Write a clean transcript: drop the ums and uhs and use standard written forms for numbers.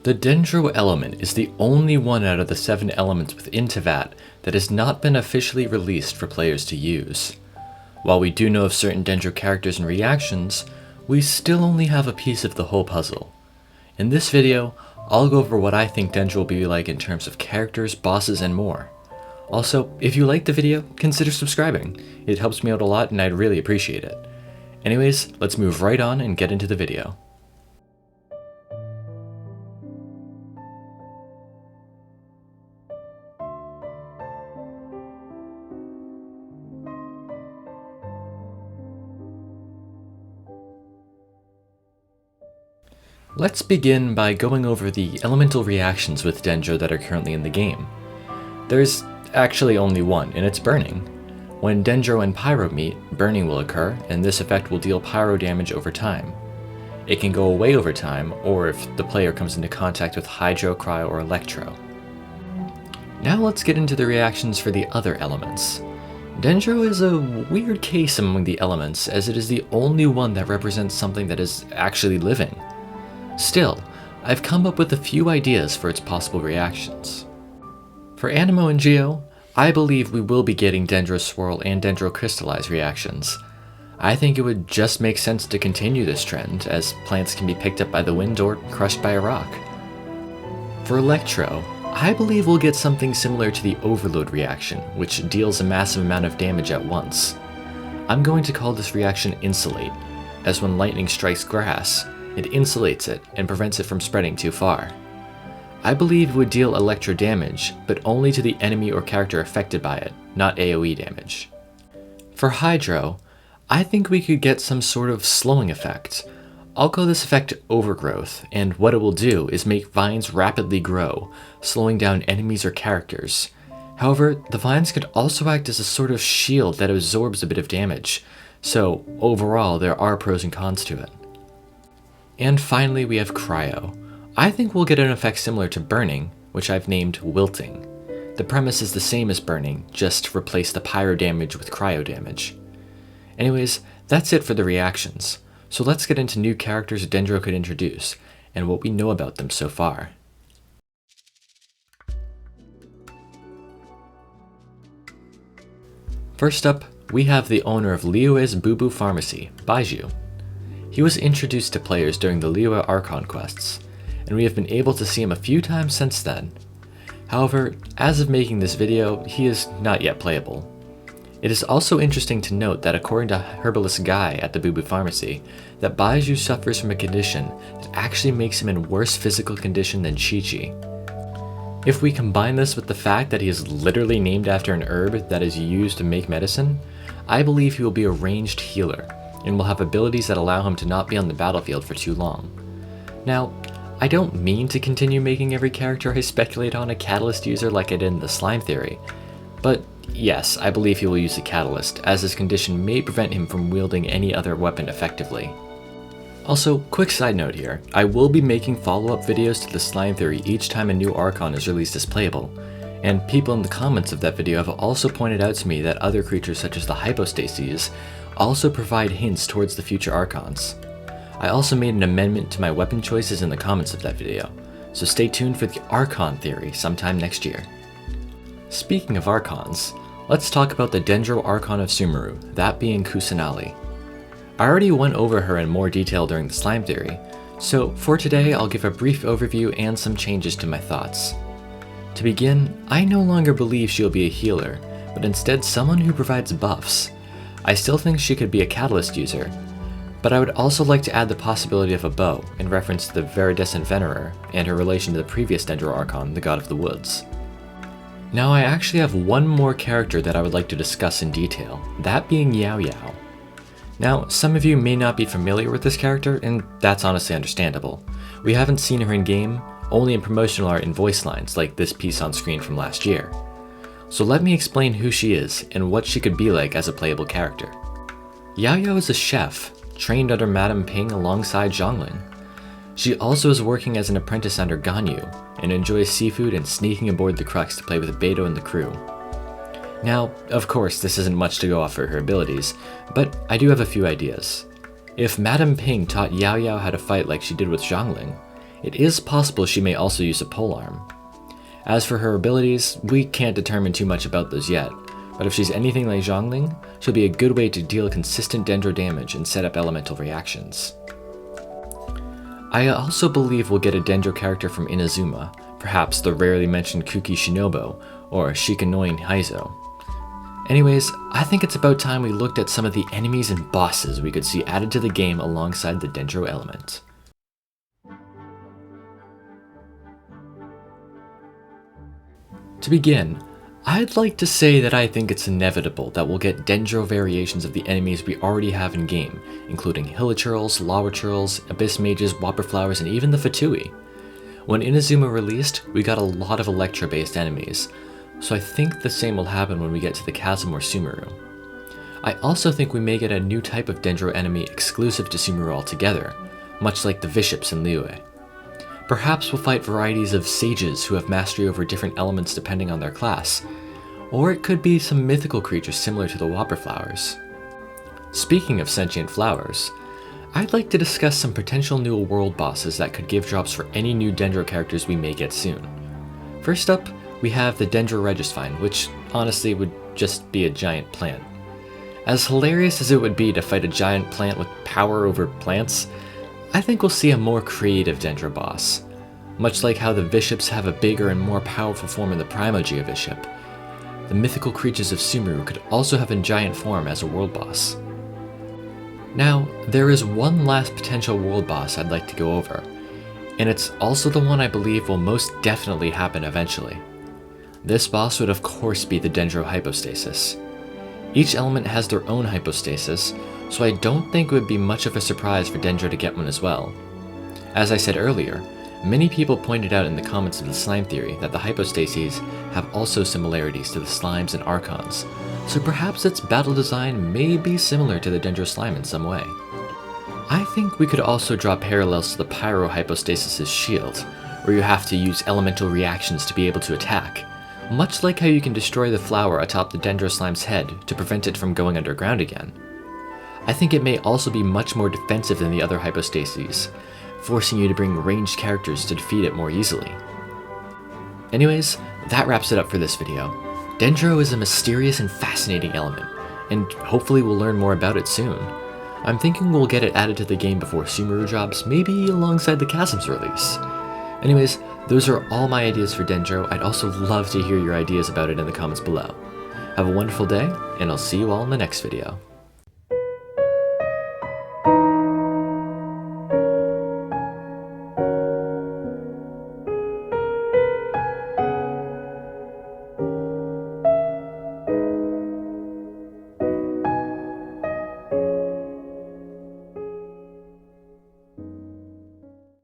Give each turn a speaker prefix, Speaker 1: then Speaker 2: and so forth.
Speaker 1: The Dendro element is the only one out of the 7 elements within Teyvat that has not been officially released for players to use. While we do know of certain Dendro characters and reactions, we still only have a piece of the whole puzzle. In this video, I'll go over what I think Dendro will be like in terms of characters, bosses, and more. Also, if you liked the video, consider subscribing. It helps me out a lot and I'd really appreciate it. Anyways, let's move right on and get into the video. Let's begin by going over the elemental reactions with Dendro that are currently in the game. There's actually only one, and it's burning. When Dendro and Pyro meet, burning will occur, and this effect will deal pyro damage over time. It can go away over time, or if the player comes into contact with Hydro, Cryo, or Electro. Now let's get into the reactions for the other elements. Dendro is a weird case among the elements, as it is the only one that represents something that is actually living. Still, I've come up with a few ideas for its possible reactions. For Anemo and Geo, I believe we will be getting Dendro Swirl and Dendro Crystallize reactions. I think it would just make sense to continue this trend, as plants can be picked up by the wind or crushed by a rock. For Electro, I believe we'll get something similar to the Overload reaction, which deals a massive amount of damage at once. I'm going to call this reaction Insulate, as when lightning strikes grass, it insulates it and prevents it from spreading too far. I believe it would deal electro damage, but only to the enemy or character affected by it, not AoE damage. For Hydro, I think we could get some sort of slowing effect. I'll call this effect Overgrowth, and what it will do is make vines rapidly grow, slowing down enemies or characters. However, the vines could also act as a sort of shield that absorbs a bit of damage, so overall there are pros and cons to it. And finally we have Cryo. I think we'll get an effect similar to Burning, which I've named Wilting. The premise is the same as Burning, just replace the pyro damage with cryo damage. Anyways, that's it for the reactions, so let's get into new characters Dendro could introduce, and what we know about them so far. First up, we have the owner of Liyue's Boo Boo Pharmacy, Baizhu. He was introduced to players during the Liyue Archon quests, and we have been able to see him a few times since then. However, as of making this video, he is not yet playable. It is also interesting to note that according to Herbalist Guy at the Boo Boo Pharmacy, that Baizhu suffers from a condition that actually makes him in worse physical condition than Chi-Chi. If we combine this with the fact that he is literally named after an herb that is used to make medicine, I believe he will be a ranged healer, and will have abilities that allow him to not be on the battlefield for too long. Now, I don't mean to continue making every character I speculate on a catalyst user like I did in the slime theory, but yes, I believe he will use a catalyst, as his condition may prevent him from wielding any other weapon effectively. Also, quick side note here, I will be making follow-up videos to the slime theory each time a new Archon is released as playable, and people in the comments of that video have also pointed out to me that other creatures such as the Hypostases also provide hints towards the future Archons. I also made an amendment to my weapon choices in the comments of that video, so stay tuned for the Archon theory sometime next year. Speaking of Archons, let's talk about the Dendro Archon of Sumeru, that being Kusanali. I already went over her in more detail during the slime theory, so for today I'll give a brief overview and some changes to my thoughts. To begin, I no longer believe she'll be a healer, but instead someone who provides buffs. I still think she could be a catalyst user, but I would also like to add the possibility of a bow in reference to the Viridescent Venerer and her relation to the previous Dendro Archon, the God of the Woods. Now I actually have one more character that I would like to discuss in detail, that being Yao Yao. Now, some of you may not be familiar with this character, and that's honestly understandable. We haven't seen her in game, only in promotional art and voice lines like this piece on screen from last year. So let me explain who she is and what she could be like as a playable character. Yao Yao is a chef, trained under Madame Ping alongside Zhongling. She also is working as an apprentice under Ganyu, and enjoys seafood and sneaking aboard the Crux to play with Beidou and the crew. Now, of course, this isn't much to go off for her abilities, but I do have a few ideas. If Madame Ping taught Yao Yao how to fight like she did with Zhongling, It is possible she may also use a polearm. As for her abilities, we can't determine too much about those yet, but if she's anything like Zhongling, she'll be a good way to deal consistent Dendro damage and set up elemental reactions. I also believe we'll get a Dendro character from Inazuma, perhaps the rarely mentioned Kuki Shinobu or Shikanoi Heizo. Anyways, I think it's about time we looked at some of the enemies and bosses we could see added to the game alongside the Dendro element. To begin, I'd like to say that I think it's inevitable that we'll get Dendro variations of the enemies we already have in game, including Hilichurls, Lawachurls, Abyss Mages, Whopper Flowers, and even the Fatui. When Inazuma released, we got a lot of Electra-based enemies, so I think the same will happen when we get to the Chasm or Sumeru. I also think we may get a new type of Dendro enemy exclusive to Sumeru altogether, much like the Viships in Liyue. Perhaps we'll fight varieties of sages who have mastery over different elements depending on their class, or it could be some mythical creatures similar to the Whopper Flowers. Speaking of sentient flowers, I'd like to discuss some potential new world bosses that could give drops for any new Dendro characters we may get soon. First up, we have the Dendro Regisvine, which honestly would just be a giant plant. As hilarious as it would be to fight a giant plant with power over plants, I think we'll see a more creative Dendro boss. Much like how the Viships have a bigger and more powerful form in the Primogia Viship, the mythical creatures of Sumeru could also have a giant form as a world boss. Now, there is one last potential world boss I'd like to go over, and it's also the one I believe will most definitely happen eventually. This boss would of course be the Dendro Hypostasis. Each element has their own hypostasis, so I don't think it would be much of a surprise for Dendro to get one as well. As I said earlier, many people pointed out in the comments of the slime theory that the hypostases have also similarities to the slimes and archons, so perhaps its battle design may be similar to the Dendro slime in some way. I think we could also draw parallels to the Pyro Hypostasis' shield, where you have to use elemental reactions to be able to attack, much like how you can destroy the flower atop the Dendro slime's head to prevent it from going underground again. I think it may also be much more defensive than the other hypostases, forcing you to bring ranged characters to defeat it more easily. Anyways, that wraps it up for this video. Dendro is a mysterious and fascinating element, and hopefully we'll learn more about it soon. I'm thinking we'll get it added to the game before Sumeru drops, maybe alongside the Chasm's release. Anyways, those are all my ideas for Dendro. I'd also love to hear your ideas about it in the comments below. Have a wonderful day, and I'll see you all in the next video.